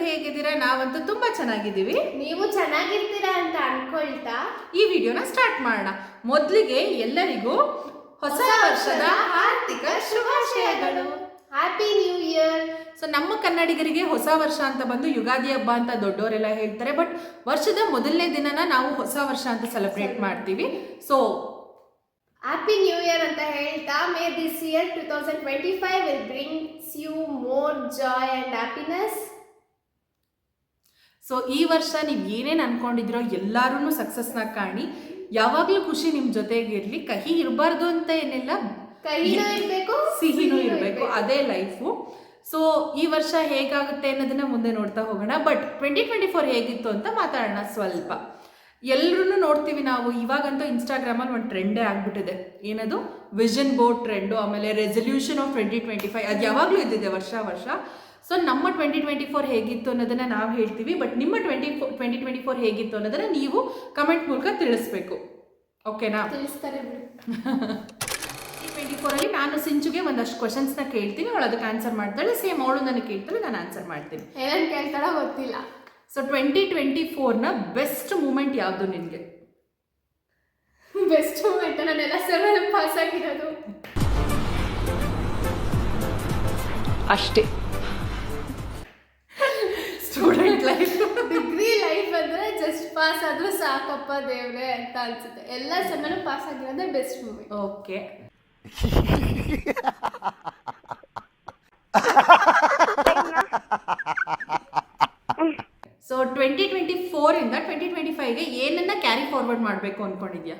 ಹೇಗಿದ್ದೀರಾ? ನಾವಂತೂ ತುಂಬಾ ಚೆನ್ನಾಗಿದ್ದೀವಿ. ನೀವು ಚೆನ್ನಾಗಿರ್ತೀರಾ ಅಂತ ಅನ್ಕೊಳ್ತಾ ಈ ವಿಡಿಯೋನ ಸ್ಟಾರ್ಟ್ ಮಾಡೋಣ. ಮೊದಲಿಗೆ ಎಲ್ಲರಿಗೂ ಹೊಸ ವರ್ಷದ ಆರ್ಥಿಕ ಶುಭಾಶಯಗಳು. Happy new year. ಸೊ ನಮ್ಮ ಕನ್ನಡಿಗರಿಗೆ ಹೊಸ ವರ್ಷ ಅಂತ ಬಂದು ಯುಗಾದಿ ಹಬ್ಬ ಅಂತ ದೊಡ್ಡವರೆಲ್ಲ ಹೇಳ್ತಾರೆ. ಬಟ್ ವರ್ಷದ ಮೊದಲನೇ ದಿನನ ನಾವು ಹೊಸ ವರ್ಷ ಅಂತ ಸೆಲೆಬ್ರೇಟ್ ಮಾಡ್ತೀವಿ. ಸೊ ಹ್ಯಾಪಿ ನ್ಯೂ ಇಯರ್ ಅಂತ ಹೇಳ್ತಾ May this year 2025 will brings you more joy and happiness. So ಈ ವರ್ಷ ನೀವು ಏನೇನು ಅನ್ಕೊಂಡಿದ್ರೋ ಎಲ್ಲರೂ ಸಕ್ಸಸ್ನ ಕಾಣಿ. ಯಾವಾಗಲೂ ಖುಷಿ ನಿಮ್ಮ ಜೊತೆಗೆ ಇರಲಿ. ಕಹಿ ಇರಬಾರ್ದು ಅಂತ ಏನಿಲ್ಲ, ಕಹಿನೂ ಇರಬೇಕು, ಸಿಹಿನೂ ಇರಬೇಕು, ಅದೇ ಲೈಫು. ಸೊ ಈ ವರ್ಷ ಹೇಗಾಗುತ್ತೆ ಅನ್ನೋದನ್ನ ಮುಂದೆ ನೋಡ್ತಾ ಹೋಗೋಣ. ಬಟ್ 2024 ಹೇಗಿತ್ತು ಅಂತ ಮಾತಾಡೋಣ ಸ್ವಲ್ಪ. ಎಲ್ಲರೂ ನೋಡ್ತೀವಿ ನಾವು. ಇವಾಗಂತೂ ಇನ್ಸ್ಟಾಗ್ರಾಮಲ್ಲಿ ಒಂದು ಟ್ರೆಂಡೇ ಆಗ್ಬಿಟ್ಟಿದೆ. ಏನದು ವಿಷನ್ ಬೋರ್ಡ್ ಟ್ರೆಂಡು, ಆಮೇಲೆ ರೆಸಲ್ಯೂಷನ್ ಆಫ್ 2025. ಅದು ಯಾವಾಗಲೂ ಇದ್ದಿದೆ ವರ್ಷ ವರ್ಷ. ಸೊ ನಮ್ಮ 2024 ಹೇಗಿತ್ತು ಅನ್ನೋದನ್ನ ನಾವು ಹೇಳ್ತೀವಿ. ಬಟ್ ನಿಮ್ಮ 2024 ಹೇಗಿತ್ತು ಅನ್ನೋದನ್ನ ನೀವು ಕಮೆಂಟ್ ಮೂಲಕ ತಿಳಿಸ್ಬೇಕು. ಓಕೆನಾ? ತಿಳಿಸ್ತಾರೆ ಬಿಡು. 2024 ನಾನು ಸಿಂಚುಗೆ ಒಂದಷ್ಟು ಕ್ವಶನ್ಸ್ನ ಕೇಳ್ತೀನಿ, ಅವಳು ಅದಕ್ಕೆ ಆನ್ಸರ್ ಮಾಡ್ತಾಳೆ. ಸೇಮ್ ಅವಳು ನನಗೆ ಕೇಳ್ತಾಳೆ, ನಾನು ಆನ್ಸರ್ ಮಾಡ್ತೀನಿ. ಏನೇನು ಕೇಳ್ತಾಳ ಗೊತ್ತಿಲ್ಲ. ಸೊ 2024ನ ಬೆಸ್ಟ್ ಮೂಮೆಂಟ್ ಯಾವುದು ನಿನಗೆ? ಬೆಸ್ಟ್ ಮೂಮೆಂಟ್ ನಾನೆಲ್ಲ ಸೆವೆನ್ ಪಾಸ್ ಆಗಿರೋದು ಅಷ್ಟೇ. ಸ್ಟೂಡೆಂಟ್ ಲೈಫ್, ಡಿಗ್ರಿ ಲೈಫ್ ಅಂದ್ರೆ ಜಸ್ಟ್ ಪಾಸ್ ಆದ್ರೂ ಸಾಕಪ್ಪ ದೇವ್ರೆ ಅಂತ ಅನ್ಸುತ್ತೆ. ಎಲ್ಲ ಸೆಮೆನು ಪಾಸ್ ಆಗಿರೋದೇ ಬೆಸ್ಟ್ ಮೂಮೆಂಟ್. ಓಕೆ. ಸೊ 2024 ಇಂದ 2025ಗೆ ಏನನ್ನ ಕ್ಯಾರಿ ಫಾರ್ವರ್ಡ್ ಮಾಡಬೇಕು ಅನ್ಕೊಂಡಿದ್ಯಾ?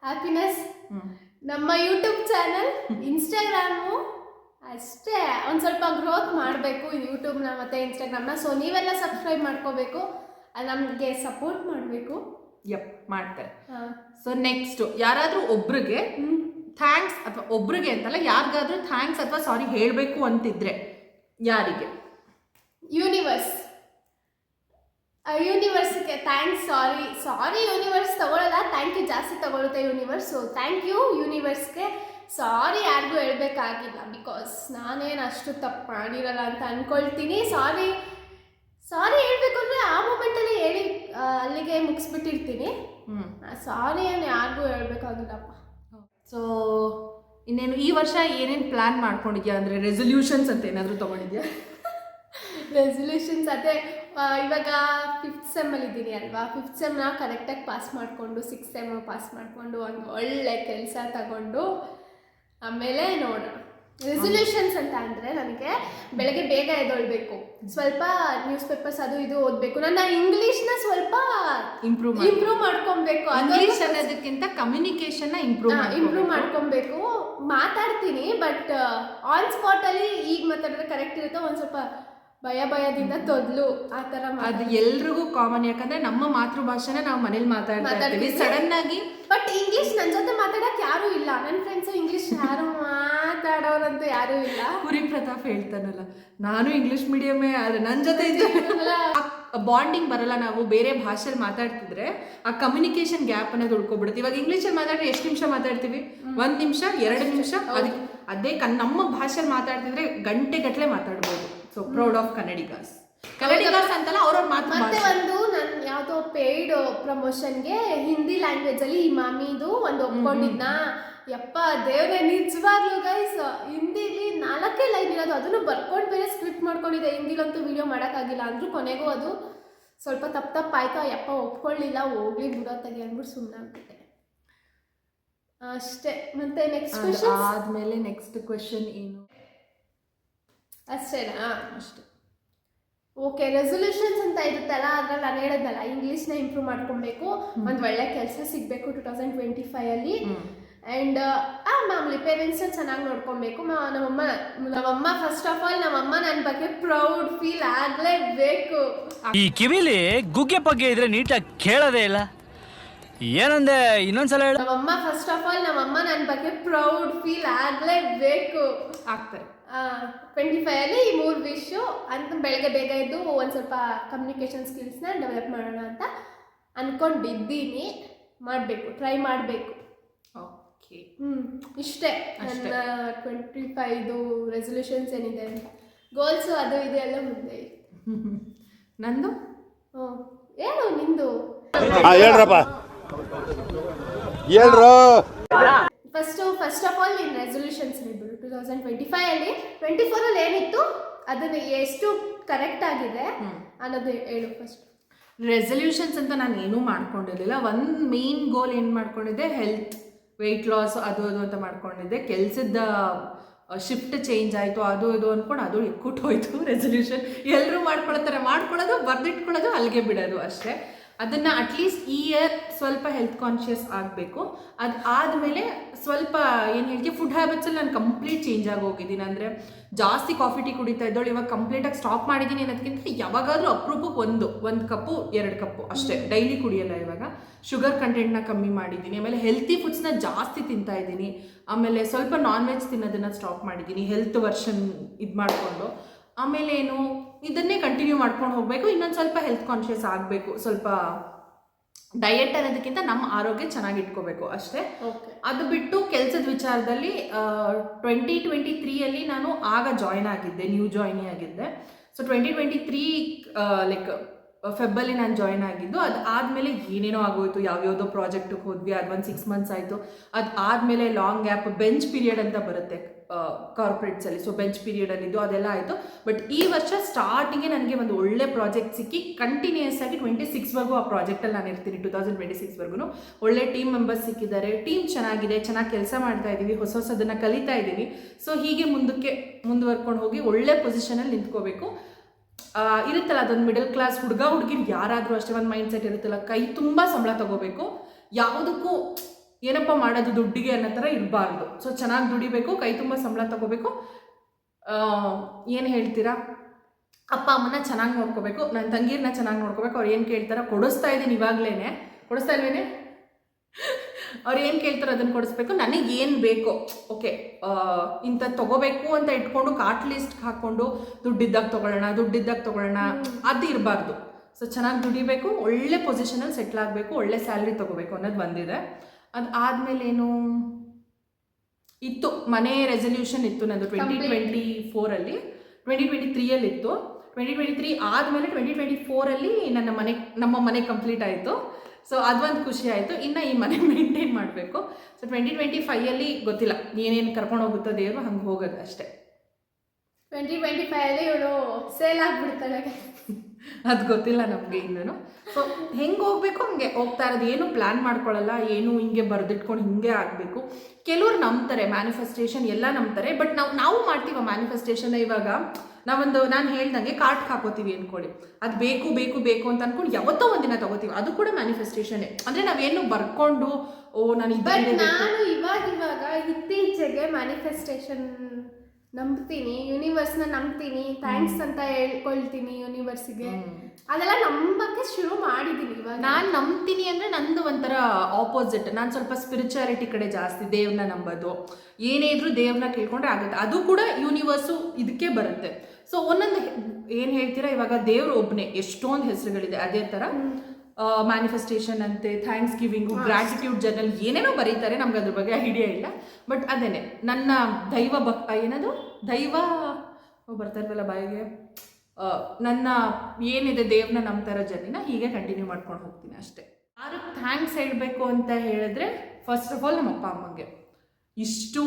ಹ್ಯಾಪಿನೆಸ್. ನಮ್ಮ ಯೂಟ್ಯೂಬ್ ಚಾನಲ್, ಇನ್ಸ್ಟಾಗ್ರಾಮು ಅಷ್ಟೇ ಒಂದು ಸ್ವಲ್ಪ ಗ್ರೋತ್ ಮಾಡಬೇಕು ಯೂಟ್ಯೂಬ್ನ ಮತ್ತು ಇನ್ಸ್ಟಾಗ್ರಾಮ್ನ. ಸೊ ನೀವೆಲ್ಲ ಸಬ್ಸ್ಕ್ರೈಬ್ ಮಾಡ್ಕೋಬೇಕು, ನಮಗೆ ಸಪೋರ್ಟ್ ಮಾಡಬೇಕು. ಯಪ್, ಮಾಡ್ತಾರೆ. ಸೊ ನೆಕ್ಸ್ಟ್ ಯಾರಾದರೂ ಒಬ್ರಿಗೆ ಥ್ಯಾಂಕ್ಸ್, ಅಥವಾ ಒಬ್ರಿಗೆ ಅಂತಲ್ಲ, ಯಾರಿಗಾದ್ರೂ ಥ್ಯಾಂಕ್ಸ್ ಅಥವಾ ಸಾರಿ ಹೇಳಬೇಕು ಅಂತಿದ್ರೆ ಯಾರಿಗೆ? ಯೂನಿವರ್ಸ್ಗೆ ಥ್ಯಾಂಕ್ಸ್. ಸಾರಿ ಯೂನಿವರ್ಸ್ ತಗೊಳ್ಳಲ್ಲ, ಥ್ಯಾಂಕ್ ಯು ಜಾಸ್ತಿ ತಗೊಳುತ್ತೆ ಯೂನಿವರ್ಸ್. ಸೊ ಥ್ಯಾಂಕ್ ಯು ಯೂನಿವರ್ಸ್ಗೆ. ಸಾರಿ ಯಾರಿಗೂ ಹೇಳ್ಬೇಕಾಗಿಲ್ಲ, ಬಿಕಾಸ್ ನಾನೇನು ಅಷ್ಟು ತಪ್ಪು ಮಾಡಿರಲ್ಲ ಅಂತ ಅಂದ್ಕೊಳ್ತೀನಿ. ಸಾರಿ ಹೇಳಬೇಕು ಅಂದರೆ ಆ ಮೂಮೆಂಟಲ್ಲಿ ಹೇಳಿ ಅಲ್ಲಿಗೆ ಮುಗಿಸ್ಬಿಟ್ಟಿರ್ತೀನಿ. ಸಾರಿ ಏನು ಯಾರಿಗೂ ಹೇಳ್ಬೇಕಾಗಿಲ್ಲಪ್ಪ. ಸೊ ಇನ್ನೇನು ಈ ವರ್ಷ ಏನೇನು ಪ್ಲ್ಯಾನ್ ಮಾಡ್ಕೊಂಡಿದ್ಯಾ? ಅಂದರೆ ರೆಸಲ್ಯೂಷನ್ಸ್ ಅಂತ ಏನಾದರೂ ತೊಗೊಂಡಿದ್ಯಾ? ರೆಸಲ್ಯೂಷನ್ಸ್ ಅದೇ, ಇವಾಗ 5th ಸೆಮ್ಮಲ್ಲಿ ಇದ್ದೀನಿ ಅಲ್ವಾ, 5th ಸೆಮ್ನ ಕರೆಕ್ಟಾಗಿ ಪಾಸ್ ಮಾಡಿಕೊಂಡು 6th ಸೆಮ್ ಪಾಸ್ ಮಾಡಿಕೊಂಡು ಒಂದು ಒಳ್ಳೆ ಕೆಲಸ ತಗೊಂಡು ಆಮೇಲೆ ನೋಡೋಣ. ರೆಸಲ್ಯೂಷನ್ಸ್ ಅಂತ ಅಂದರೆ ನನಗೆ ಬೆಳಗ್ಗೆ ಬೇಗ ಎದ್ದೊಳ್ಬೇಕು, ಸ್ವಲ್ಪ ನ್ಯೂಸ್ ಪೇಪರ್ಸ್ ಅದು ಇದು ಓದಬೇಕು, ನನ್ನ ಇಂಗ್ಲೀಷ್ನ ಸ್ವಲ್ಪ ಇಂಪ್ರೂವ್ ಮಾಡ್ಕೊಬೇಕು. ಇಂಗ್ಲೀಷ್ ಅನ್ನೋದಕ್ಕಿಂತ ಕಮ್ಯುನಿಕೇಷನ್ನ ಇಂಪ್ರೂವ್ ಮಾಡ್ಕೊಬೇಕು. ಮಾತಾಡ್ತೀನಿ, ಬಟ್ ಆನ್ ಸ್ಪಾಟಲ್ಲಿ ಈಗ ಮಾತಾಡಿದ್ರೆ ಕರೆಕ್ಟ್ ಇರುತ್ತೆ. ಒಂದು ಸ್ವಲ್ಪ ಭಯದಿಂದ ತೊದ್ಲು ಆ ಥರ. ಅದು ಎಲ್ರಿಗೂ ಕಾಮನ್, ಯಾಕಂದ್ರೆ ನಮ್ಮ ಮಾತೃಭಾಷೆನ ನಾವು ಮನೇಲಿ ಮಾತಾಡ್ತೀವಿ ಸಡನ್ ಆಗಿ. ಬಟ್ ಇಂಗ್ಲೀಷ್ ನನ್ನ ಜೊತೆ ಮಾತಾಡಕ್ಕೆ ಯಾರೂ ಇಲ್ಲ, ನನ್ನ ಫ್ರೆಂಡ್ಸು ಇಂಗ್ಲೀಷ್ ಯಾರು ಮಾತಾಡೋರಂತೂ ಯಾರೂ ಇಲ್ಲ. ಕುರಿ ಪ್ರತಾಪ್ ಹೇಳ್ತಾನಲ್ಲ, ನಾನು ಇಂಗ್ಲೀಷ್ ಮೀಡಿಯಮೇ, ಆದರೆ ನನ್ನ ಜೊತೆ ಬಾಂಡಿಂಗ್ ಬರಲ್ಲ. ನಾವು ಬೇರೆ ಭಾಷೆಯಲ್ಲಿ ಮಾತಾಡ್ತಿದ್ರೆ ಆ ಕಮ್ಯುನಿಕೇಶನ್ ಗ್ಯಾಪ್ ಅನ್ನೋದು ಉಳ್ಕೊಬಿಡುತ್ತೆ. ಇವಾಗ ಇಂಗ್ಲೀಷಲ್ಲಿ ಮಾತಾಡಿದ್ರೆ ಎಷ್ಟು ನಿಮಿಷ ಮಾತಾಡ್ತೀವಿ? 1 ನಿಮಿಷ 2 ನಿಮಿಷ. ಅದೇ ನಮ್ಮ ಭಾಷೆಯಲ್ಲಿ ಮಾತಾಡ್ತಿದ್ರೆ ಗಂಟೆಗಟ್ಟಲೆ ಮಾತಾಡ್ಬೋದು. ಸೊ ಪ್ರೌಡ್ ಆಫ್ ಕನ್ನಡಿಗಾಸ್ ಅಂತಲ್ಲ, ಅವ್ರವ್ರ ಮಾತು. ಮತ್ತೆ ಒಂದು ನಾನು ಯಾವುದೋ ಪೇಯ್ಡ್ ಪ್ರಮೋಷನ್ಗೆ ಹಿಂದಿ ಲ್ಯಾಂಗ್ವೇಜಲ್ಲಿ ಈ ಮಾಮಿದು ಒಂದು ಒಪ್ಕೊಂಡಿದ್ನ. ಯಪ್ಪ ದೇವ್ರೆ, ನಿಜವಾಗ್ಲೂ ಗೈಸ್, ಹಿಂದಿಲಿ 4 ಲೈನ್ ಇರೋದು, ಅದನ್ನು ಬರ್ಕೊಂಡು ಬೇರೆ ಸ್ಕ್ರಿಪ್ಟ್ ಮಾಡ್ಕೊಂಡಿದ್ದೆ. ಹಿಂದಿಲಂತೂ ವಿಡಿಯೋ ಮಾಡೋಕ್ಕಾಗಿಲ್ಲ ಅಂದರೂ ಕೊನೆಗೂ ಅದು ಸ್ವಲ್ಪ ತಪ್ಪಾಯ್ತು. ಯಪ್ಪ ಒಪ್ಕೊಳ್ಳಿಲ್ಲ, ಹೋಗ್ಲಿ ಬಿಡೋ ತೆಗೆ ಅಂದ್ಬಿಟ್ಟು ಸುಮ್ಮನೆ ಆಗ್ಬಿಟ್ಟೆ ಅಷ್ಟೇ. ಮತ್ತೆ ನೆಕ್ಸ್ಟ್ ಕ್ವೆಶ್ಚನ್ ಆದಮೇಲೆ ನೆಕ್ಸ್ಟ್ ಕ್ವೆಶನ್ ಏನು? ಅಷ್ಟೇನಾ? ಅಷ್ಟೇ. ಓಕೆ, ರೆಸಲ್ಯೂಷನ್ಸ್ ಅಂತ ಇರುತ್ತಲ್ಲ, ಅದ್ರಲ್ಲಿ ನಾನು ಹೇಳೋದಲ್ಲ, ಇಂಗ್ಲೀಷ್ನ ಇಂಪ್ರೂವ್ ಮಾಡ್ಕೊಬೇಕು, ಒಂದು ಒಳ್ಳೆ ಕೆಲಸ ಸಿಗಬೇಕು 2025ಅಲ್ಲಿ. ಆ್ಯಂಡ್ ಮಾಮೂಲಿ ಪೇರೆಂಟ್ಸ್ನ ಚೆನ್ನಾಗಿ ನೋಡ್ಕೊಬೇಕು. ನಮ್ಮಮ್ಮ ಫಸ್ಟ್ ಆಫ್ ಆಲ್, ನಮ್ಮಮ್ಮ ನನ್ನ ಬಗ್ಗೆ ಪ್ರೌಡ್ ಫೀಲ್ ಆಗಲೇಬೇಕು. ಈ ಕಿವಿಲಿ ಗುಗ್ಗೆ ಪಗ್ಗೆ ಇದ್ರೆ ನೀಟಾಗಿ ಕೇಳೋದೇ ಇಲ್ಲ. ಏನಂದೆ, ಇನ್ನೊಂದ್ಸಲ ಹೇಳ. ನಮ್ಮಮ್ಮ ಫಸ್ಟ್ ಆಫ್ ಆಲ್, ನಮ್ಮಮ್ಮ ನನ್ನ ಬಗ್ಗೆ ಪ್ರೌಡ್ ಫೀಲ್ ಆಗಲೇಬೇಕು. ಆಗ್ತಾರೆ. 25ಅಲ್ಲಿ ಈ 3 ವಿಷು ಅಂತ. ಬೆಳಗ್ಗೆ ಬೇಗ ಎದ್ದು ಒಂದು ಸ್ವಲ್ಪ ಕಮ್ಯುನಿಕೇಷನ್ ಸ್ಕಿಲ್ಸ್ನ ಡೆವಲಪ್ ಮಾಡೋಣ ಅಂತ ಅಂದ್ಕೊಂಡಿದ್ದೀನಿ. ಮಾಡಬೇಕು, ಟ್ರೈ ಮಾಡಬೇಕು. ಓಕೆ, ಇಷ್ಟೇ ನನ್ನ 25 ರೆಸಲ್ಯೂಷನ್ಸ್ ಏನಿದೆ ಅಂತ. ಗೋಲ್ಸು ಅದು ಇದು ಎಲ್ಲ ಮುಂದೆ. ನಂದು ಹ್ಞೂ ಏನು ನಿಂದು? ಹೇಳ್ರಪ್ಪ ಹೇಳ್ರು. ಫಸ್ಟ್ ಆಫ್ ಆಲ್ ನಿನ್ನ ರೆಸೊಲ್ಯೂಷನ್ಸ್ ಹೇಳ್ಬಿಡು. 2025 24 ಏನಿತ್ತು ಅದನ್ನು ಎಷ್ಟು ಕರೆಕ್ಟ್ ಆಗಿದೆ ಅನ್ನೋದು ಹೇಳು ಫಸ್ಟ್. ರೆಸಲ್ಯೂಷನ್ಸ್ ಅಂತ ನಾನು ಏನೂ ಮಾಡ್ಕೊಂಡಿರಲಿಲ್ಲ. ಒಂದು ಮೇನ್ ಗೋಲ್ ಏನು ಮಾಡ್ಕೊಂಡಿದ್ದೆ, ಹೆಲ್ತ್, ವೆಯ್ಟ್ ಲಾಸ್ ಅದು ಅಂತ ಮಾಡ್ಕೊಂಡಿದ್ದೆ. ಕೆಲಸದ ಶಿಫ್ಟ್ ಚೇಂಜ್ ಆಯಿತು, ಅದು ಇದು ಅಂದ್ಕೊಂಡು ಅದು ಎಕ್ಕುಟ್ಟೋಯ್ತು. ರೆಸಲ್ಯೂಷನ್ ಎಲ್ಲರೂ ಮಾಡ್ಕೊಳ್ಳೋದು ಬರೆದಿಟ್ಕೊಳ್ಳೋದು ಅಲ್ಲಿಗೆ ಬಿಡೋದು ಅಷ್ಟೇ. ಅದನ್ನು ಅಟ್ಲೀಸ್ಟ್ ಈ ಇಯರ್ ಸ್ವಲ್ಪ ಹೆಲ್ತ್ ಕಾನ್ಷಿಯಸ್ ಆಗಬೇಕು. ಅದು ಆದಮೇಲೆ ಸ್ವಲ್ಪ ಏನು ಹೇಳ್ತೀವಿ, ಫುಡ್ ಹ್ಯಾಬಿಟ್ಸಲ್ಲಿ ನಾನು ಕಂಪ್ಲೀಟ್ ಚೇಂಜ್ ಆಗಿ ಹೋಗಿದ್ದೀನಿ. ಅಂದರೆ ಜಾಸ್ತಿ ಕಾಫಿ ಟೀ ಕುಡಿತಾ ಇದ್ದೋಳು ಇವಾಗ ಕಂಪ್ಲೀಟಾಗಿ ಸ್ಟಾಪ್ ಮಾಡಿದ್ದೀನಿ ಅನ್ನೋದಕ್ಕಿಂತ ಯಾವಾಗಾದರೂ ಅಪರೂಪಕ್ಕೆ ಒಂದು ಕಪ್ಪು 2 ಕಪ್ಪು ಅಷ್ಟೇ, ಡೈಲಿ ಕುಡಿಯಲ್ಲ ಇವಾಗ. ಶುಗರ್ ಕಂಟೆಂಟ್ನ ಕಮ್ಮಿ ಮಾಡಿದ್ದೀನಿ. ಆಮೇಲೆ ಹೆಲ್ತಿ ಫುಡ್ಸ್ನ ಜಾಸ್ತಿ ತಿಂತಾ ಇದ್ದೀನಿ. ಆಮೇಲೆ ಸ್ವಲ್ಪ ನಾನ್ ವೆಜ್ ತಿನ್ನೋದನ್ನು ಸ್ಟಾಪ್ ಮಾಡಿದ್ದೀನಿ, ಹೆಲ್ತ್ ವರ್ಷನ್ ಇದು ಮಾಡಿಕೊಂಡು. ಆಮೇಲೆ ಏನು, ಇದನ್ನೇ ಕಂಟಿನ್ಯೂ ಮಾಡ್ಕೊಂಡು ಹೋಗಬೇಕು. ಇನ್ನೊಂದು ಸ್ವಲ್ಪ ಹೆಲ್ತ್ ಕಾನ್ಷಿಯಸ್ ಆಗಬೇಕು. ಸ್ವಲ್ಪ ಡಯಟ್ ಅನ್ನೋದಕ್ಕಿಂತ ನಮ್ಮ ಆರೋಗ್ಯ ಚೆನ್ನಾಗಿ ಇಟ್ಕೋಬೇಕು ಅಷ್ಟೇ. ಅದು ಬಿಟ್ಟು ಕೆಲಸದ ವಿಚಾರದಲ್ಲಿ 2023 ನಾನು ಆಗ ಜಾಯ್ನ್ ಆಗಿದ್ದೆ, ನ್ಯೂ ಜಾಯ್ನಿ ಆಗಿದ್ದೆ. ಸೊ 2023 ಲೈಕ್ ಫೆಬ್ಬಲ್ಲಿ ನಾನು ಜಾಯ್ನ್ ಆಗಿದ್ದು. ಅದು ಆದಮೇಲೆ ಏನೇನೋ ಆಗೋಯ್ತು, ಯಾವ್ಯಾವುದೋ ಪ್ರಾಜೆಕ್ಟಿಗೆ ಹೋದ್ವಿ, ಅದು ಒಂದು 6 ಮಂತ್ಸ್ ಆಯಿತು. ಅದು ಆದಮೇಲೆ ಲಾಂಗ್ ಗ್ಯಾಪ್, ಬೆಂಚ್ ಪೀರಿಯಡ್ ಅಂತ ಬರುತ್ತೆ ಕಾರ್ಪೊರೇಟ್ಸಲ್ಲಿ. ಸೊ ಬೆಂಚ್ ಪೀರಿಯಡಲ್ಲಿದ್ದು ಅದೆಲ್ಲ ಆಯಿತು. ಬಟ್ ಈ ವರ್ಷ ಸ್ಟಾರ್ಟಿಂಗೇ ನನಗೆ ಒಂದು ಒಳ್ಳೆ ಪ್ರಾಜೆಕ್ಟ್ ಸಿಕ್ಕಿ ಕಂಟಿನ್ಯೂಯಸ್ ಆಗಿ 26ವರೆಗೂ ಆ ಪ್ರಾಜೆಕ್ಟಲ್ಲಿ ನಾನು ಇರ್ತೀನಿ. 2026ವರೆಗೂ ಒಳ್ಳೆ ಟೀಮ್ ಮೆಂಬರ್ಸ್ ಸಿಕ್ಕಿದ್ದಾರೆ, ಟೀಮ್ ಚೆನ್ನಾಗಿದೆ, ಚೆನ್ನಾಗಿ ಕೆಲಸ ಮಾಡ್ತಾ ಇದ್ದೀವಿ, ಹೊಸದನ್ನು ಕಲಿತಾ ಇದ್ದೀವಿ. ಸೊ ಹೀಗೆ ಮುಂದುವರ್ಕೊಂಡು ಹೋಗಿ ಒಳ್ಳೆ ಪೊಸಿಷನಲ್ಲಿ ನಿಂತ್ಕೋಬೇಕು. ಇರುತ್ತಲ್ಲ ಅದೊಂದು ಮಿಡಲ್ ಕ್ಲಾಸ್ ಹುಡುಗಿರು ಯಾರಾದರೂ ಅಷ್ಟೇ ಒಂದು ಮೈಂಡ್ ಸೆಟ್ ಇರುತ್ತಲ್ಲ, ಕೈ ತುಂಬ ಸಂಬಳ ತಗೋಬೇಕು, ಯಾವುದಕ್ಕೂ ಏನಪ್ಪ ಮಾಡೋದು ದುಡ್ಡಿಗೆ ಅನ್ನೋ ಥರ ಇರಬಾರ್ದು. ಸೊ ಚೆನ್ನಾಗಿ ದುಡಿಬೇಕು, ಕೈ ತುಂಬ ಸಂಬಳ ತಗೋಬೇಕು. ಏನು ಹೇಳ್ತೀರಾ, ಅಪ್ಪ ಅಮ್ಮನ ಚೆನ್ನಾಗಿ ನೋಡ್ಕೋಬೇಕು, ನನ್ನ ತಂಗೀರನ್ನ ಚೆನ್ನಾಗಿ ನೋಡ್ಕೋಬೇಕು. ಅವ್ರು ಏನು ಕೇಳ್ತಾರೋ ಕೊಡಿಸ್ತಾ ಇದ್ದೀನಿ, ಇವಾಗಲೇ ಕೊಡಿಸ್ತಾ ಇಲ್ವೇನೆ, ಅವ್ರು ಏನು ಕೇಳ್ತಾರೋ ಅದನ್ನು ಕೊಡಿಸ್ಬೇಕು. ನನಗೆ ಏನು ಬೇಕೋ ಓಕೆ ಇಂಥದ್ದು ತೊಗೋಬೇಕು ಅಂತ ಇಟ್ಕೊಂಡು ಕಾಟ್ ಲಿಸ್ಟ್ ಹಾಕ್ಕೊಂಡು ದುಡ್ಡಿದ್ದಾಗ ತೊಗೊಳ್ಳೋಣ ಅದು ಇರಬಾರ್ದು. ಸೊ ಚೆನ್ನಾಗಿ ದುಡಿಬೇಕು, ಒಳ್ಳೆ ಪೊಸಿಷನಲ್ಲಿ ಸೆಟ್ಲ್ ಆಗಬೇಕು, ಒಳ್ಳೆ ಸ್ಯಾಲ್ರಿ ತೊಗೋಬೇಕು ಅನ್ನೋದು ಬಂದಿದೆ. ಅದು ಆದಮೇಲೆ ಏನು ಇತ್ತು, ಮನೆ ರೆಸಲ್ಯೂಷನ್ ಇತ್ತು ನಂದು 2024 2023 ಇತ್ತು. 2023 ಆದಮೇಲೆ 2024 ನಮ್ಮ ಮನೆ ಕಂಪ್ಲೀಟ್ ಆಯಿತು. ಸೊ ಅದೊಂದು ಖುಷಿ ಆಯಿತು. ಇನ್ನು ಈ ಮನೆ ಮೇಂಟೈನ್ ಮಾಡಬೇಕು. ಸೊ 2025 ಗೊತ್ತಿಲ್ಲ ಏನೇನು ಕರ್ಕೊಂಡು ಹೋಗುತ್ತೋ ದೇವರು, ಹಂಗೆ ಹೋಗೋದು ಅಷ್ಟೇ. 2025 ಇವಳು ಸೇಲ್ ಆಗಿಬಿಡ್ತಾಳೆ, ಅದು ಗೊತ್ತಿಲ್ಲ ನಮಗೆ ಇನ್ನೂ. ಸೊ ಹೆಂಗೆ ಹೋಗ್ಬೇಕು ಹಂಗೆ ಹೋಗ್ತಾ ಇರೋದು, ಏನು ಪ್ಲ್ಯಾನ್ ಮಾಡ್ಕೊಳ್ಳಲ್ಲ, ಏನು ಹಿಂಗೆ ಬರೆದಿಟ್ಕೊಂಡು ಹಿಂಗೆ ಆಗಬೇಕು. ಕೆಲವ್ರು ನಂಬ್ತಾರೆ ಮ್ಯಾನಿಫೆಸ್ಟೇಷನ್ ಎಲ್ಲ ನಂಬ್ತಾರೆ, ಬಟ್ ನಾವು ಮಾಡ್ತೀವ ಮ್ಯಾನಿಫೆಸ್ಟೇಷನ್. ಇವಾಗ ನಾನು ಹೇಳ್ದಂಗೆ ಕಾರ್ಟ್ಗೆ ಹಾಕೋತೀವಿ ಅಂದ್ಕೊಳ್ಳಿ, ಅದು ಬೇಕು ಅಂತ ಅಂದ್ಕೊಂಡು ಯಾವತ್ತೋ ಒಂದಿನ ತಗೋತೀವಿ, ಅದು ಕೂಡ ಮ್ಯಾನಿಫೆಸ್ಟೇಷನ್ನೇ. ಅಂದರೆ ನಾವೇನು ಬರ್ಕೊಂಡು ನಾನು ಇವಾಗ ಇತ್ತೀಚೆಗೆ ಮ್ಯಾನಿಫೆಸ್ಟೇಷನ್ ನಂಬ್ತೀನಿ, ಯೂನಿವರ್ಸ್ನ ನಂಬ್ತೀನಿ, ಥ್ಯಾಂಕ್ಸ್ ಅಂತ ಹೇಳ್ಕೊಳ್ತೀನಿ ಯೂನಿವರ್ಸಿಗೆ, ಅದೆಲ್ಲ ನಂಬಕ್ಕೆ ಶುರು ಮಾಡಿದ್ದೀನಿ ಇವಾಗ. ನಾನು ನಂಬ್ತೀನಿ ಅಂದರೆ ನಂದು ಒಂಥರ ಆಪೋಸಿಟ್. ನಾನು ಸ್ವಲ್ಪ ಸ್ಪಿರಿಚುಯಾಲಿಟಿ ಕಡೆ ಜಾಸ್ತಿ, ದೇವ್ರನ್ನ ನಂಬೋದು, ಏನೇ ಇದ್ರೂ ದೇವ್ರನ್ನ ಕೇಳ್ಕೊಂಡ್ರೆ ಆಗುತ್ತೆ. ಅದು ಕೂಡ ಯೂನಿವರ್ಸು ಇದಕ್ಕೆ ಬರುತ್ತೆ. ಸೊ ಒಂದೊಂದು ಏನು ಹೇಳ್ತೀರಾ, ಇವಾಗ ದೇವ್ರು ಒಬ್ಬನೇ, ಎಷ್ಟೊಂದು ಹೆಸರುಗಳಿದೆ. ಅದೇ ಥರ ಮ್ಯಾನಿಫೆಸ್ಟೇಷನ್ ಅಂತೆ, ಥ್ಯಾಂಕ್ಸ್ ಗಿವಿಂಗು, ಗ್ರ್ಯಾಟಿಟ್ಯೂಡ್ ಜರ್ನಲ್, ಏನೇನೋ ಬರೀತಾರೆ, ನಮ್ಗೆ ಅದ್ರ ಬಗ್ಗೆ ಐಡಿಯಾ ಇಲ್ಲ. ಬಟ್ ಅದೇನೆ ನನ್ನ ದೈವ ಬರ್ತಾ ಇಲ್ವಲ್ಲ ಬಾಯಿಗೆ, ನನ್ನ ಏನಿದೆ ದೇವ್ರನ್ನ ನಂಬ್ತಾ ಇರೋ ಜರ್ನಿನ ಹೀಗೆ ಕಂಟಿನ್ಯೂ ಮಾಡ್ಕೊಂಡು ಹೋಗ್ತೀನಿ ಅಷ್ಟೇ. ಯಾರು ಥ್ಯಾಂಕ್ಸ್ ಹೇಳಬೇಕು ಅಂತ ಹೇಳಿದ್ರೆ, ಫಸ್ಟ್ ಆಫ್ ಆಲ್ ನಮ್ಮ ಅಪ್ಪ ಅಮ್ಮಂಗೆ. ಇಷ್ಟು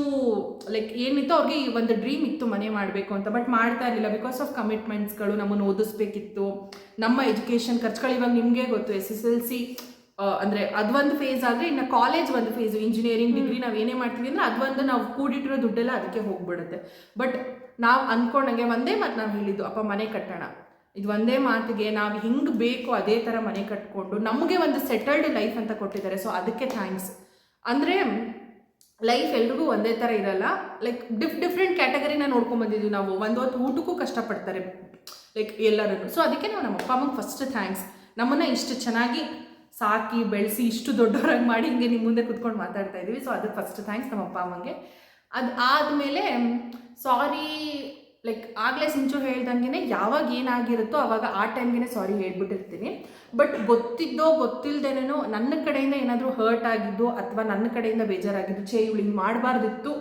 ಲೈಕ್ ಏನಿತ್ತು, ಅವ್ರಿಗೆ ಒಂದು ಡ್ರೀಮ್ ಇತ್ತು ಮನೆ ಮಾಡಬೇಕು ಅಂತ, ಬಟ್ ಮಾಡ್ತಾ ಇರಲಿಲ್ಲ ಬಿಕಾಸ್ ಆಫ್ ಕಮಿಟ್ಮೆಂಟ್ಸ್ಗಳು. ನಮ್ಮನ್ನು ಓದಿಸ್ಬೇಕಿತ್ತು, ನಮ್ಮ ಎಜುಕೇಷನ್ ಖರ್ಚುಗಳು. ಇವಾಗ ನಿಮಗೆ ಗೊತ್ತು, SSLC ಅಂದರೆ ಅದೊಂದು ಫೇಸ್ ಆದರೆ, ಇನ್ನು ಕಾಲೇಜ್ ಒಂದು ಫೇಸು, ಇಂಜಿನಿಯರಿಂಗ್ ಡಿಗ್ರಿ ನಾವು ಏನೇ ಮಾಡ್ತೀವಿ ಅಂದರೆ ಅದೊಂದು ನಾವು ಕೂಡಿಟ್ಟಿರೋ ದುಡ್ಡೆಲ್ಲ ಅದಕ್ಕೆ ಹೋಗ್ಬಿಡುತ್ತೆ. ಬಟ್ ನಾವು ಅಂದ್ಕೊಂಡಂಗೆ ಒಂದೇ ಮಾತು ನಾವು ಹೇಳಿದ್ದು, ಅಪ್ಪ ಮನೆ ಕಟ್ಟೋಣ, ಇದು ಒಂದೇ ಮಾತಿಗೆ ನಾವು ಹಿಂಗೆ ಬೇಕು ಅದೇ ಥರ ಮನೆ ಕಟ್ಕೊಂಡು ನಮಗೆ ಒಂದು ಸೆಟಲ್ಡ್ ಲೈಫ್ ಅಂತ ಕೊಟ್ಟಿದ್ದಾರೆ. ಸೊ ಅದಕ್ಕೆ ಥ್ಯಾಂಕ್ಸ್. ಅಂದರೆ ಲೈಫ್ ಎಲ್ರಿಗೂ ಒಂದೇ ಥರ ಇರಲ್ಲ, ಲೈಕ್ ಡಿಫ್ರೆಂಟ್ ಕ್ಯಾಟಗರಿನ ನೋಡ್ಕೊಂಡು ಬಂದಿದ್ದೀವಿ ನಾವು. ಒಂದು ಹೊತ್ತು ಊಟಕ್ಕೂ ಕಷ್ಟಪಡ್ತಾರೆ ಲೈಕ್ ಎಲ್ಲರೂ. ಸೊ ಅದಕ್ಕೆ ನಾವು ನಮ್ಮ ಅಪ್ಪ ಅಮ್ಮಗೆ ಫಸ್ಟ್ ಥ್ಯಾಂಕ್ಸ್. ನಮ್ಮನ್ನು ಇಷ್ಟು ಚೆನ್ನಾಗಿ ಸಾಕಿ ಬೆಳೆಸಿ ಇಷ್ಟು ದೊಡ್ಡವರಾಗಿ ಮಾಡಿ ಹಿಂಗೆ ನಿಮ್ಮ ಮುಂದೆ ಕುತ್ಕೊಂಡು ಮಾತಾಡ್ತಾ ಇದ್ದೀವಿ. ಸೊ ಅದಕ್ಕೆ ಫಸ್ಟ್ ಥ್ಯಾಂಕ್ಸ್ ನಮ್ಮ ಅಪ್ಪ ಅಮ್ಮಂಗೆ. ಅದು ಆದಮೇಲೆ ಸಾರಿ, ಲೈಕ್ ಆಗಲೇ ಸಿಂಚು ಹೇಳ್ದಂಗೆ ಯಾವಾಗ ಏನಾಗಿರುತ್ತೋ ಆವಾಗ ಆ ಟೈಮ್ಗೆ ಸಾರಿ ಹೇಳ್ಬಿಟ್ಟಿರ್ತೀನಿ. ಬಟ್ ಗೊತ್ತಿಲ್ಲದೇನೋ ನನ್ನ ಕಡೆಯಿಂದ ಏನಾದರೂ ಹರ್ಟ್ ಆಗಿದ್ದು ಅಥವಾ ನನ್ನ ಕಡೆಯಿಂದ ಬೇಜಾರಾಗಿದ್ದು, ಇವಳು ಹಿಂಗೆ ಮಾಡಬಾರ್ದಿತ್ತು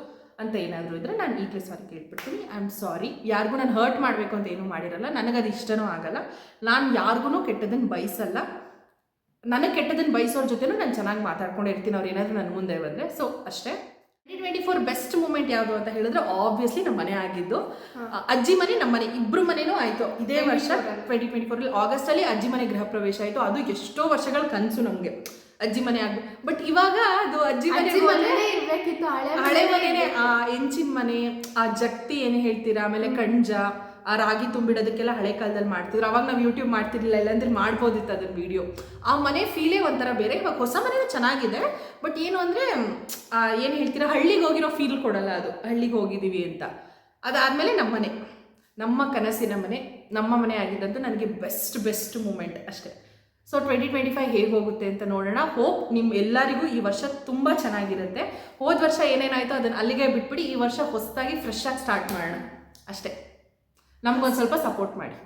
ಅಂತ ಏನಾದರೂ ಇದ್ದರೆ ನಾನು ಈಗಲೇ ಸಾರಿ ಕೇಳ್ಬಿಡ್ತೀನಿ. I am sorry. ಯಾರಿಗೂ ನಾನು ಹರ್ಟ್ ಮಾಡಬೇಕು ಅಂತ ಏನೂ ಮಾಡಿರಲ್ಲ, ನನಗದು ಇಷ್ಟನೂ ಆಗಲ್ಲ. ನಾನು ಯಾರಿಗೂ ಕೆಟ್ಟದನ್ನು ಬಯಸಲ್ಲ. ನನಗೆ ಕೆಟ್ಟದನ್ನು ಬಯಸೋರ ಜೊತೆನೂ ನಾನು ಚೆನ್ನಾಗಿ ಮಾತಾಡ್ಕೊಂಡಿರ್ತೀನಿ ಅವ್ರು ಏನಾದರೂ ನನ್ನ ಮುಂದೆ ಬಂದರೆ. ಸೊ ಅಷ್ಟೇ. 2024 ಬೆಸ್ಟ್ ಮೂಮೆಂಟ್ ಯಾವುದು ಅಂತ ಹೇಳಿದ್ರೆ ಆಬ್ವಿಯಸ್ಲಿ ನಮ್ಮ ಮನೆ ಆಗಿದ್ದು. ಅಜ್ಜಿ ಮನೆ, ನಮ್ಮ ಮನೆ ಇಬ್ಬರು ಮನೆಯೂ ಆಯಿತು ಇದೇ ವರ್ಷ 2024 ಆಗಸ್ಟಲ್ಲಿ ಅಜ್ಜಿ ಮನೆ ಗೃಹ ಪ್ರವೇಶ ಆಯಿತು. ಅದು ಎಷ್ಟೋ ವರ್ಷಗಳ ಕನಸು ನಮಗೆ ಅಜ್ಜಿ ಮನೆ ಆಗ್ಬೋದು. ಬಟ್ ಇವಾಗ ಅದು ಅಜ್ಜಿ ಮನೆ ಇರ್ಬೇಕಿತ್ತು, ಹಳೆ ಮನೆನೇ. ಆ ಹೆಂಚಿನ ಮನೆ, ಆ ಜಕ್ತಿ ಏನು ಹೇಳ್ತೀರಾ, ಆಮೇಲೆ ಕಣ್ಜ, ಆ ರಾಗಿ ತುಂಬಿಡೋದಕ್ಕೆಲ್ಲ ಹಳೆ ಕಾಲದಲ್ಲಿ ಮಾಡ್ತಿದ್ರು. ಅವಾಗ ನಾವು ಯೂಟ್ಯೂಬ್ ಮಾಡ್ತಿರ್ಲಿಲ್ಲ, ಇಲ್ಲಾಂದ್ರೆ ಮಾಡ್ಬೋದಿತ್ತು ಅದನ್ನ ವಿಡಿಯೋ. ಆ ಮನೆ ಫೀಲೇ ಒಂಥರ ಬೇರೆ. ಇವಾಗ ಹೊಸ ಮನೆಯೂ ಚೆನ್ನಾಗಿದೆ, ಬಟ್ ಏನು ಅಂದರೆ ಏನು ಹೇಳ್ತೀರಾ, ಹಳ್ಳಿಗೆ ಹೋಗಿರೋ ಫೀಲ್ ಕೊಡಲ್ಲ ಅದು, ಹಳ್ಳಿಗೆ ಹೋಗಿದ್ದೀವಿ ಅಂತ. ಅದಾದಮೇಲೆ ನಮ್ಮ ಮನೆ, ನಮ್ಮ ಕನಸಿನ ಮನೆ, ನಮ್ಮ ಮನೆ ಆಗಿದ್ದಂತೂ ನನಗೆ ಬೆಸ್ಟ್ ಮೂಮೆಂಟ್ ಅಷ್ಟೇ. ಸೊ 2025 ಹೇಗೆ ಹೋಗುತ್ತೆ ಅಂತ ನೋಡೋಣ. ಹೋಪ್ ನಿಮ್ಮ ಎಲ್ಲರಿಗೂ ಈ ವರ್ಷ ತುಂಬ ಚೆನ್ನಾಗಿರುತ್ತೆ. ಹೋದ ವರ್ಷ ಏನೇನಾಯಿತು ಅದನ್ನು ಅಲ್ಲಿಗೆ ಬಿಟ್ಬಿಡಿ, ಈ ವರ್ಷ ಹೊಸದಾಗಿ ಫ್ರೆಶ್ ಆಗಿ ಸ್ಟಾರ್ಟ್ ಮಾಡೋಣ ಅಷ್ಟೇ. ನಮ್ಗೊಂದು ಸ್ವಲ್ಪ ಸಪೋರ್ಟ್ ಮಾಡಿ.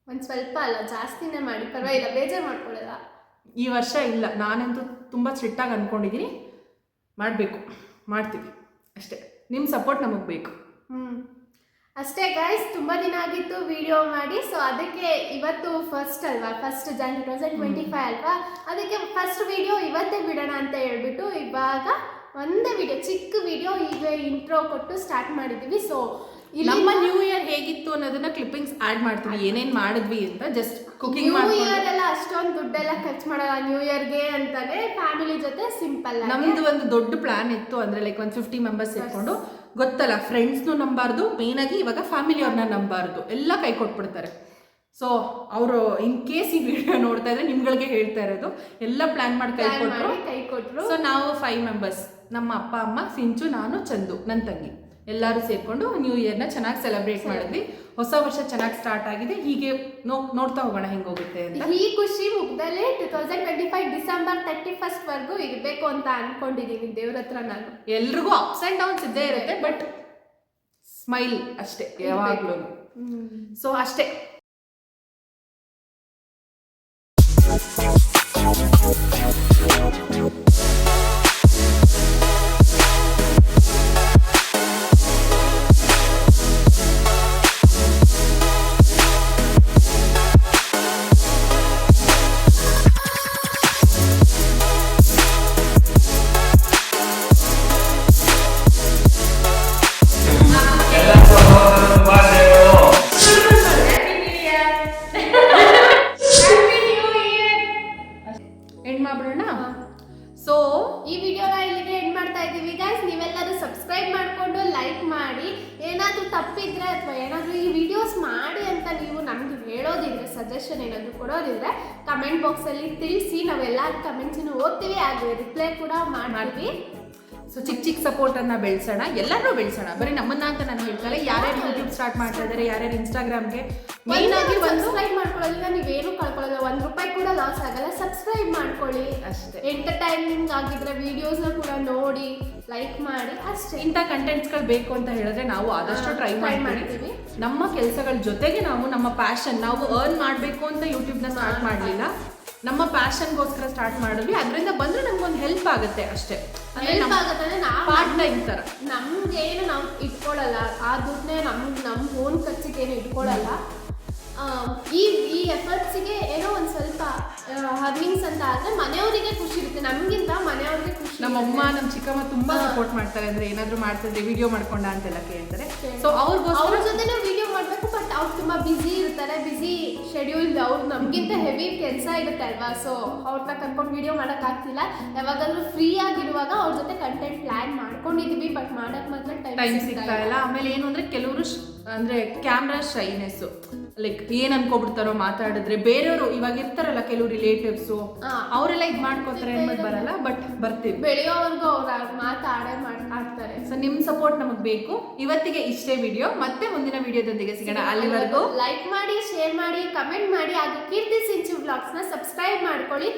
ಒಂದು ಸ್ವಲ್ಪ ಅಲ್ಲ, ಜಾಸ್ತಿನೇ ಮಾಡಿ, ಪರವಾಗಿಲ್ಲ, ಬೇಜಾರು ಮಾಡ್ಕೊಳ್ಳಲ್ಲ. ಈ ವರ್ಷ ಇಲ್ಲ, ನಾನಂತೂ ತುಂಬ ಸ್ಟ್ರಿಕ್ಟಾಗಿ ಅಂದ್ಕೊಂಡಿದ್ದೀನಿ, ಮಾಡ್ತೀವಿ ಅಷ್ಟೇ. ನಿಮ್ಮ ಸಪೋರ್ಟ್ ನಮಗೆ ಬೇಕು. ಅಷ್ಟೇ ಗೈಸ್, ತುಂಬ ದಿನ ಆಗಿತ್ತು ವಿಡಿಯೋ ಮಾಡಿ. ಸೊ ಅದಕ್ಕೆ ಇವತ್ತು ಫಸ್ಟ್ ಅಲ್ವಾ, ಫಸ್ಟ್ January 2025 ಅಲ್ವಾ, ಅದಕ್ಕೆ ಫಸ್ಟ್ ವಿಡಿಯೋ ಇವತ್ತೇ ಬಿಡೋಣ ಅಂತ ಹೇಳ್ಬಿಟ್ಟು ಇವಾಗ ಒಂದೇ ವಿಡಿಯೋ, ಚಿಕ್ಕ ವಿಡಿಯೋ ಈಗ ಇಂಟ್ರೋ ಕೊಟ್ಟು ಸ್ಟಾರ್ಟ್ ಮಾಡಿದ್ದೀವಿ. ಸೊ ನಮ್ಮ ನ್ಯೂ ಇಯರ್ ಹೇಗಿತ್ತು ಅನ್ನೋದನ್ನ ಕ್ಲಿಪ್ಪಿಂಗ್ಸ್ ಆಡ್ ಮಾಡ್ತೀವಿ, ಏನೇನು ಮಾಡಿದ್ವಿ ಅಂತ. ಜಸ್ಟ್ ಕುಕಿಂಗ್ ನ್ಯೂ ಇಯರ್ ಎಲ್ಲ ಅಷ್ಟೊಂದು ದುಡ್ಡೆಲ್ಲ ಖರ್ಚು ಮಾಡಲ್ಲ ನ್ಯೂ ಇಯರ್ಗೆ ಅಂತಾನೆ, ಫ್ಯಾಮಿಲಿ ಜೊತೆ ಸಿಂಪಲ್. ನಮ್ದು ಒಂದು ದೊಡ್ಡ ಪ್ಲಾನ್ ಇತ್ತು, ಅಂದ್ರೆ ಲೈಕ್ ಒಂದು 50 ಮೆಂಬರ್ಸ್ ಇಟ್ಕೊಂಡು, ಗೊತ್ತಲ್ಲ, ಫ್ರೆಂಡ್ಸ್ನು ನಂಬಾರ್ದು, ಮೇಯ್ನಾಗಿ ಇವಾಗ ಫ್ಯಾಮಿಲಿ ಅವ್ರನ್ನ ನಂಬಾರ್ದು, ಎಲ್ಲ ಕೈ ಕೊಟ್ಬಿಡ್ತಾರೆ. ಸೊ ಅವರು ಇನ್ ಕೇಸ್ ಈ ವಿಡಿಯೋ ನೋಡ್ತಾ ಇದ್ರೆ ನಿಮ್ಗಳಿಗೆ ಹೇಳ್ತಾ ಇರೋದು, ಎಲ್ಲ ಪ್ಲಾನ್ ಮಾಡಿ ಕೈ ಕೊಟ್ಟರು. ಸೊ ನಾವು 5 ಮೆಂಬರ್ಸ್, ನಮ್ಮ ಅಪ್ಪ ಅಮ್ಮ, ಸಿಂಚು, ನಾನು, ಚಂದು, ನನ್ನ ತಂಗಿ, ಎಲ್ಲರೂ ಸೇರ್ಕೊಂಡು ನ್ಯೂ ಇಯರ್ನ ಚೆನ್ನಾಗಿ ಸೆಲೆಬ್ರೇಟ್ ಮಾಡಿದ್ವಿ. ಹೊಸ ವರ್ಷ ಚೆನ್ನಾಗಿ ಸ್ಟಾರ್ಟ್ ಆಗಿದೆ. ಹೀಗೆ ನೋಡ್ತಾ ಹೋಗೋಣ ಹೆಂಗೋಗುತ್ತೆ ಅಂತ. ಈ ಖುಷಿ ಮುಗ್ದಲ್ಲೇ 2025 ಡಿಸೆಂಬರ್ 31 ವರೆಗೂ ಇರಬೇಕು ಅಂತ ಅನ್ಕೊಂಡಿದೀನಿ ದೇವ್ರ ಹತ್ರ. ನಾನು ಎಲ್ರಿಗೂ ಅಪ್ಸ್ ಅಂಡ್ ಡೌನ್ಸ್ ಇದ್ದೇ ಇರುತ್ತೆ, ಬಟ್ ಸ್ಮೈಲ್ ಅಷ್ಟೇ ಯಾವಾಗ್ಲೂ. ಸೊ ಅಷ್ಟೇ. ಸೊ ಈ ವಿಡಿಯೋನ ಇಲ್ಲಿಗೆ ಎಂಡ್ ಮಾಡ್ತಾ ಇದ್ದೀವಿ ಗೈಸ್. ನೀವೆಲ್ಲರೂ ಸಬ್ಸ್ಕ್ರೈಬ್ ಮಾಡಿಕೊಂಡು ಲೈಕ್ ಮಾಡಿ. ಏನಾದರೂ ತಪ್ಪಿದ್ರೆ ಅಥವಾ ಏನಾದರೂ ಈ ವಿಡಿಯೋಸ್ ಮಾಡಿ ಅಂತ ನೀವು ನಮ್ಗೆ ಹೇಳೋದಿದ್ರೆ, ಸಜೆಷನ್ ಏನಾದರೂ ಕೊಡೋದಿದ್ರೆ ಕಮೆಂಟ್ ಬಾಕ್ಸಲ್ಲಿ ತಿಳಿಸಿ. ನಾವೆಲ್ಲ ಕಮೆಂಟ್ಸನ್ನು ಓದ್ತೀವಿ, ಹಾಗೆ ರಿಪ್ಲೈ ಕೂಡ ಮಾಡ್ತೀವಿ. ಸೊ ಚಿಕ್ಕ ಸಪೋರ್ಟನ್ನು ಬೆಳೆಸೋಣ, ಎಲ್ಲರೂ ಬೆಳೆಸೋಣ. ಬರೀ ನಮ್ಮನ್ನ ಅಂತ ನಾನು ಹೇಳ್ತಾರೆ, ಯಾರ್ಯಾರು ಯೂಟ್ಯೂಬ್ ಸ್ಟಾರ್ಟ್ ಮಾಡ್ತಾ ಇದ್ದಾರೆ, ಯಾರ್ಯಾರು ಇನ್ಸ್ಟಾಗ್ರಾಮ್ಗೆ ಮೇನ್ ಆಗಿ ಸಬ್ಸ್ಕ್ರೈಬ್ ಮಾಡ್ಕೊಳ್ಳೋದ್ರಿಂದ ನೀವೇನು ಕಳ್ಕೊಳ್ಳೋಲ್ಲ, ₹1 ಕೂಡ ಲಾಸ್ ಆಗಲ್ಲ. ಸಬ್ಸ್ಕ್ರೈಬ್ ಮಾಡ್ಕೊಳ್ಳಿ ಅಷ್ಟೇ. ಎಂಟರ್ಟೈನಿಂಗ್ ಆಗಿದ್ರೆ ವಿಡಿಯೋಸ್ನ ಕೂಡ ನೋಡಿ ಲೈಕ್ ಮಾಡಿ ಅಷ್ಟೇ. ಇಂಥ ಕಂಟೆಂಟ್ಸ್ಗಳು ಬೇಕು ಅಂತ ಹೇಳಿದ್ರೆ ನಾವು ಆದಷ್ಟು ಟ್ರೈ ಮಾಡ್ತೀವಿ. ನಮ್ಮ ಕೆಲಸಗಳ ಜೊತೆಗೆ ನಾವು ನಮ್ಮ ಪ್ಯಾಷನ್, ನಾವು ಅರ್ನ್ ಮಾಡಬೇಕು ಅಂತ ಯೂಟ್ಯೂಬ್ನ ಸ್ಟಾರ್ಟ್ ಮಾಡಲಿಲ್ಲ, ನಮ್ಮ ಪ್ಯಾಷನ್ಗೋಸ್ಕರ ಸ್ಟಾರ್ಟ್ ಮಾಡಿದ್ವಿ. ಅದರಿಂದ ಬಂದರೆ ನಮ್ಗೊಂದು ಹೆಲ್ಪ್ ಆಗುತ್ತೆ ಅಷ್ಟೇ. ಹೆಲ್ಪ್ ಆಗುತ್ತೆ ಅಂದರೆ ನಾವು ಪಾರ್ಟ್ ಟೈಮ್ ಥರ ನಮಗೇನು ನಾವು ಇಟ್ಕೊಳ್ಳಲ್ಲ, ಆ ದುಡ್ಡನ್ನೇ ನಮ್ಮ ಓನ್ ಖರ್ಚಿಗೇನು ಇಟ್ಕೊಳ್ಳಲ್ಲ. ಈ ಎಫರ್ಟ್ಸಿಗೆ ಏನೋ ಒಂದು ಸ್ವಲ್ಪ ಅರ್ನಿಂಗ್ಸ್ ಅಂತ ಆದರೆ ಮನೆಯವರಿಗೆ ಖುಷಿ ಇರುತ್ತೆ, ನಮಗಿಂತ ಮನೆಯವ್ರಿಗೆ ಖುಷಿ. ನಮ್ಮ ಅಮ್ಮ, ನಮ್ಮ ಚಿಕ್ಕಮ್ಮ ತುಂಬಾ ಸಪೋರ್ಟ್ ಮಾಡ್ತಾರೆ. ಅಂದ್ರೆ ಏನಾದ್ರು ಮಾಡ್ತಿದ್ರೆ ವಿಡಿಯೋ ಮಾಡ್ಕೊಂಡ ಅಂತೆಲ್ಲ ಕೇಳ್ತಾರೆ. ಸೊ ಅವ್ರ ಜೊತೆನೇ ವಿಡಿಯೋ ಮಾಡಬೇಕು, ಬಟ್ ಅವ್ರು ತುಂಬಾ ಬಿಸಿ ಇರ್ತಾರೆ, ಬಿಸಿ ಶೆಡ್ಯೂಲ್. ಅವ್ರು ನಮಗಿಂತ ಹೆವಿ ಕೆಲಸ ಇರುತ್ತೆ ಅಲ್ವಾ. ಸೊ ಅವ್ರನ್ನ ಕರ್ಕೊಂಡು ವಿಡಿಯೋ ಮಾಡೋಕ್ಕಾಗ್ತಿಲ್ಲ. ಯಾವಾಗಾದ್ರೂ ಫ್ರೀ ಆಗಿರುವಾಗ ಅವ್ರ ಜೊತೆ ಕಂಟೆಂಟ್ ಪ್ಲಾನ್ ಮಾಡ್ಕೊಂಡಿದೀವಿ, ಬಟ್ ಮಾಡಕ್ ಮಾತ್ರ ಟೈಮ್ ಸಿಗ್ತಾ ಇಲ್ಲ. ಆಮೇಲೆ ಏನು ಅಂದ್ರೆ ಕೆಲವರು ಅಂದ್ರೆ ಕ್ಯಾಮ್ರಾ ಶೈನೆಸ್, ಲೈಕ್ ಏನ್ ಅನ್ಕೋಬಿಡ್ತಾರೋ ಮಾತಾಡಿದ್ರೆ. ಬೇರೆಯವರು ಇವಾಗ ಇರ್ತಾರಲ್ಲ ಕೆಲವು ರಿಲೇಟಿವ್ಸು, ಅವರೆಲ್ಲ ಇದು ಮಾಡ್ಕೋತಾರೆ ಅನ್ನೋದು ಬರಲ್ಲ, ಬಟ್ ಬರ್ತೀವಿ. ಬೆಳೆಯೋವರೆಗೂ ಅವ್ರ ಮಾತಾಡ್ತಾರೆ. ಸೊ ನಿಮ್ ಸಪೋರ್ಟ್ ನಮಗ್ ಬೇಕು. ಇವತ್ತಿಗೆ ಇಷ್ಟೇ ವಿಡಿಯೋ, ಮತ್ತೆ ಮುಂದಿನ ವಿಡಿಯೋದೊಂದಿಗೆ ಸಿಗೋಣ. ಅಲ್ಲಿವರೆಗೂ ಲೈಕ್ ಮಾಡಿ, ಶೇರ್ ಮಾಡಿ, ಕಮೆಂಟ್ ಮಾಡಿ. ಹಾಗೂ ಕೀರ್ತಿ ಸಿಂಚು ವ್ಲಾಗ್ಸ್ ನ ಸಬ್ಸ್ಕ್ರೈಬ್ ಮಾಡ್ಕೊಳ್ಳಿ.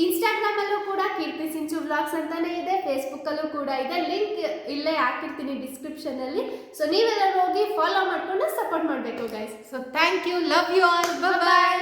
ಇನ್ಸ್ಟಾಗ್ರಾಮ್ ಅಲ್ಲೂ ಕೂಡ ಕೀರ್ತಿ ಸಿಂಚು ವ್ಲಾಗ್ಸ್ ಅಂತಾನೆ ಇದೆ, ಫೇಸ್ಬುಕ್ ಅಲ್ಲೂ ಕೂಡ ಇದೆ. ಲಿಂಕ್ ಇಲ್ಲೇ ಹಾಕಿರ್ತೀನಿ ಡಿಸ್ಕ್ರಿಪ್ಷನ್ ಅಲ್ಲಿ. ಸೊ ನೀವೆಲ್ಲರೂ ಹೋಗಿ ಫಾಲೋ ಮಾಡ್ಕೊಂಡು ಸಪೋರ್ಟ್ ಮಾಡಬೇಕು guys. So thank you, love you all, bye bye.